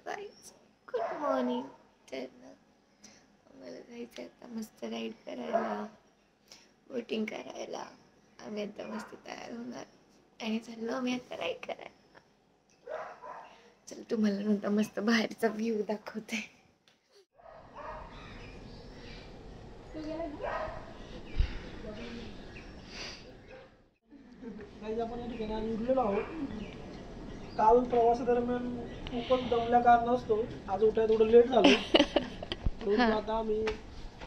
Guys, good morning. तर ना आम्हाला जायचं आता मस्त राईड करायला, बोटिंग करायला. आम्ही आता मस्त तयार होणार आणि चाललो आम्ही आता राईड करायला. चल तुम्हाला नंतर मस्त बाहेरचा व्ह्यू दाखवते. आपण या ठिकाणी आज उरलेलो आहोत. काल प्रवासादरम्यान खूपच दमल्या कारण असतो आज उठायला थोडं लेट झालं. परंतु आता आम्ही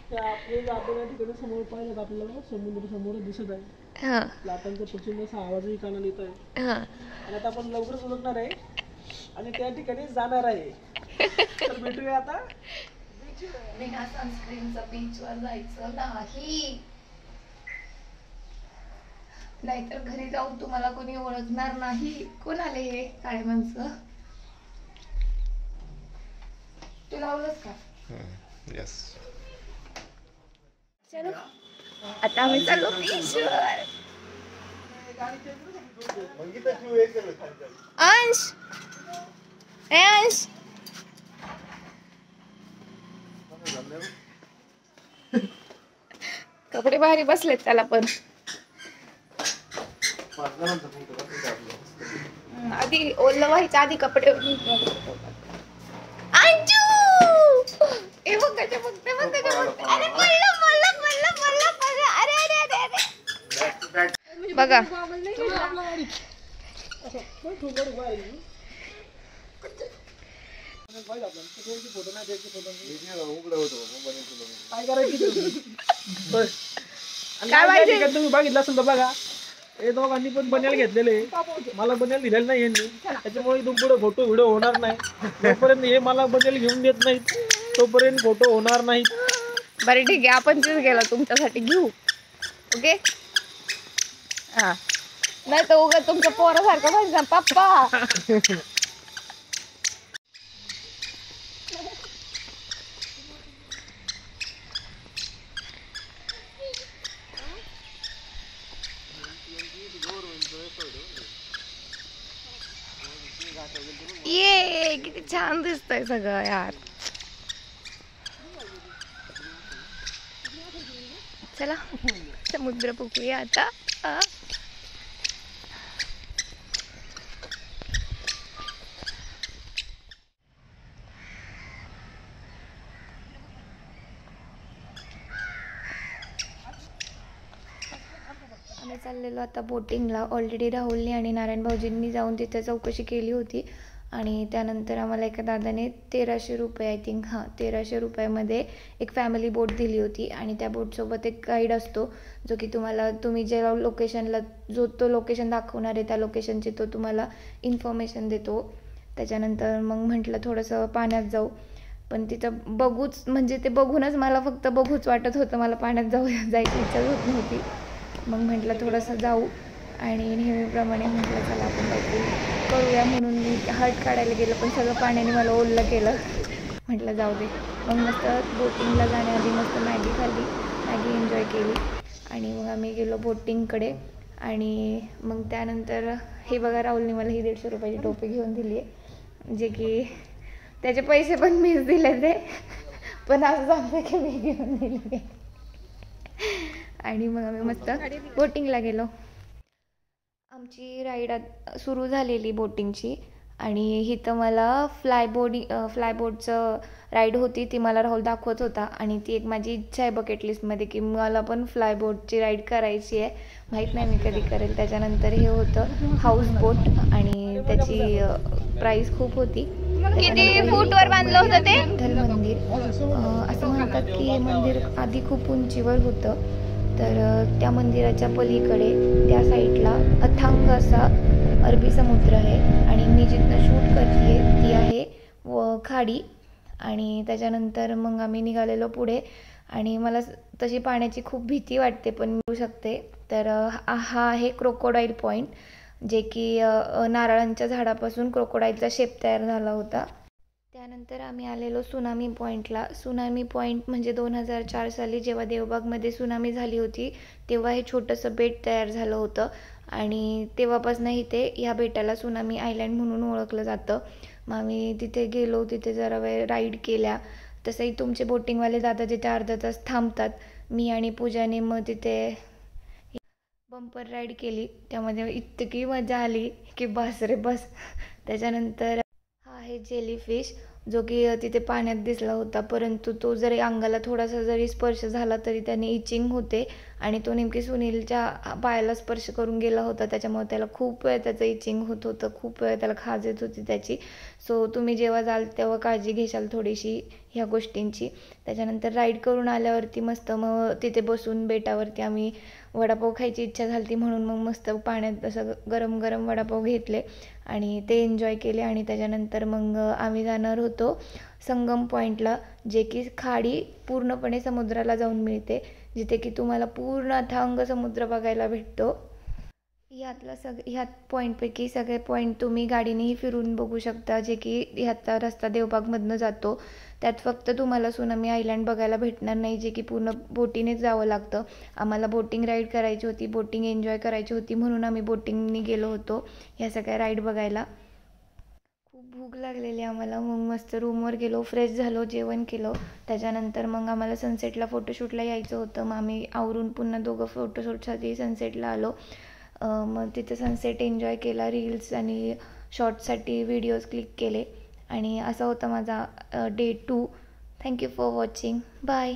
त्या आपले आपण या ठिकाणी समोर पाहिलं आपल्याला समुद्र समोर दिसत आहे. लाटांचा प्रचंड असा आवाजही कानाला येत आहे. आणि आता आपण लवकरच उलटणार आहे आणि त्या ठिकाणी जाणार आहे. तर भेटूया आता. बिना सनस्क्रीनचा बीचवर जायचं नाही, नाहीतर घरी जाऊन तुम्हाला कोणी ओळखणार नाही. कोण आले हे काळे माणसं? तू लावलंस का? यस. चलो आता आम्ही चाललो बीचवर. अंश, ए अंश, कपडे भारी बसलेत त्याला पण. आधी ओलं व्हायचं, आधी कपडे. अंजू, ए बघ कशा बघते, बघ कशा बघते. अरे पडलं पडलं पडलं पडलं पडलं. अरे अरे अरे अरे बघा. काय पाहिजे तुम्ही बघितलं असेल तर बघा. हे दोघांनी पण बनेल घेतलेले, मला बनेल दिलेलं नाही यांनी. त्याच्यामुळे इथून पुढे फोटो व्हिडिओ होणार नाही. जोपर्यंत हे मला बनेल घेऊन देत नाहीत तोपर्यंत फोटो होणार नाही. बरं ठीक आहे, आपण तेच गेलो तुमच्यासाठी घेऊ. ओके. हा, नाही तर उगा तुमच्या पोरासारखं पाहिजे ना पप्पा. ये किती छान दिसतंय सगळं यार. चला समुद्र बघूया आता. आम्ही चाललेलो आता बोटिंगला. ऑलरेडी राहुलने आणि नारायण भाऊजींनी जाऊन तिथे चौकशी केली होती आणि त्यानंतर आम्हाला एका दादाने 1300 रुपये, आय थिंक 1300 रुपयामध्ये एक फॅमिली बोट दिली होती. आणि त्या बोटसोबत एक गाईड असतो जो की तुम्ही ज्या लोकेशनला तो लोकेशन दाखवणार आहे त्या लोकेशनची तो तुम्हाला इन्फॉर्मेशन देतो. त्याच्यानंतर मग म्हटलं थोडंसं पाण्यात जाऊ, पण तिथं बघूच म्हणजे ते बघूनच मला फक्त बघूच वाटत होतं, मला पाण्यात जायची इच्छा होत नव्हती. मग म्हटलं थोडंसं जाऊ आणि नेहमीप्रमाणे म्हटलं चला आपण काहीतरी करूया म्हणून मी हर्ट काढायला गेलं, पण सगळं पाण्याने मला ओलं केलं. म्हटलं जाऊ दे. मग मस्त बोटिंगला जाण्याआधी मस्त मॅगी खाल्ली, मॅगी एन्जॉय केली आणि मग आम्ही गेलो बोटिंगकडे. आणि मग त्यानंतर हे बघा, राहुलने मला ही 150 रुपयाची टोपी घेऊन दिली आहे, जे की त्याचे पैसे पण मीच दिले ते, पण असं सांगते की मी घेऊन दिली. आणि मग आम्ही मस्त बोटिंगला गेलो. आमची राईड सुरू झालेली बोटिंगची आणि इथं मला फ्लायबोटचं राईड होती, ती मला राहुल दाखवत होता. आणि ती एक माझी इच्छा आहे बकेट लिस्टमध्ये की मला पण फ्लायबोटची राईड करायची आहे. माहीत नाही मी कधी करेल. त्याच्यानंतर हे होतं हाऊस बोट आणि त्याची प्राईस खूप होती. किती फूटवर बांधलं होतं ते? विठ्ठल मंदिर असं म्हणतात की हे मंदिर आधी खूप उंचीवर होतं. तर त्या मंदिराच्या पलीकडे त्या साईडला अथांग असा अरबी समुद्र आहे आणि मी जिथनं शूट करते ती आहे खाडी. आणि त्याच्यानंतर मग आम्ही निघालेलो पुढे आणि मला तशी पाण्याची खूप भीती वाटते पण मिळू शकते. तर हा आहे क्रोकोडाईल पॉईंट, जे की नारळांच्या झाडापासून क्रोकोडाईलचा शेप तयार झाला होता. त्यानंतर आम्ही आलेलो सुनामी पॉईंटला. सुनामी पॉईंट म्हणजे 2004 साली जेव्हा देवबागमध्ये सुनामी झाली होती तेव्हा हे छोटंसं बेट तयार झालं होतं आणि तेव्हापासून इथे ह्या बेटाला सुनामी आयलँड म्हणून ओळखलं जातं. मग आम्ही तिथे गेलो, तिथे जरा वेळ राईड केल्या. तसंही तुमचे बोटिंगवाले दादा तिथे अर्धा तास थांबतात. मी आणि पूजाने मग तिथे बंपर राईड केली. त्यामध्ये इतकी मजा आली की बस रे बस. त्याच्यानंतर हा आहे जेलीफिश, जो की तिथे पाण्यात दिसला होता, परंतु तो जरी अंगाला थोडासा जरी स्पर्श झाला तरी त्याने इचिंग होते आणि तो नेमकी सुनीलच्या पायाला स्पर्श करून गेला होता. त्याच्यामुळे त्याला खूप वेळ त्याचं इचिंग होत होतं, खूप वेळ त्याला खाज येत होती त्याची. सो तुम्ही जेव्हा जाल तेव्हा काळजी घेशाल थोडीशी ह्या गोष्टींची. त्याच्यानंतर राईड करून आल्यावरती मस्त मग तिथे बसून बेटावरती आम्ही वडापाव खायची इच्छा झाली म्हणून मग मस्त पाण्यात असं गरम गरम वडापाव घेतले आणि ते एन्जॉय केले. आणि त्याच्यानंतर मग आम्ही जाणार होतो संगम पॉईंटला, जे की खाडी पूर्णपणे समुद्राला जाऊन मिळते, जिथे की तुम्हाला पूर्ण अथांग समुद्र बघायला भेटतो. ह्यात पॉईंटपैकी सगळे पॉईंट तुम्ही गाडीनेही फिरून बघू शकता, जे की ह्याचा रस्ता देवबागमधनं जातो. त्यात फक्त तुम्हाला सुनामी आयलँड बघायला भेटणार नाही, जे की पूर्ण बोटीनेच जावं लागतं. आम्हाला बोटिंग राईड करायची होती, बोटिंग एन्जॉय करायची होती, म्हणून आम्ही बोटिंगनी गेलो होतो ह्या सगळ्या राईड बघायला. खूप भूक लागलेली आम्हाला. मग मस्त रूमवर गेलो, फ्रेश झालो, जेवण केलं. त्याच्यानंतर मग आम्हाला सनसेटला फोटोशूटला यायचं होतं. मग आम्ही आवरून पुन्हा दोघं फोटोशूटसाठी सनसेटला आलो. मग तिथे सनसेट एन्जॉय केला, रील्स आणि शॉर्ट्ससाठी व्हिडिओज क्लिक केले. आणि असा होता माझा day 2. Thank you for watching. Bye.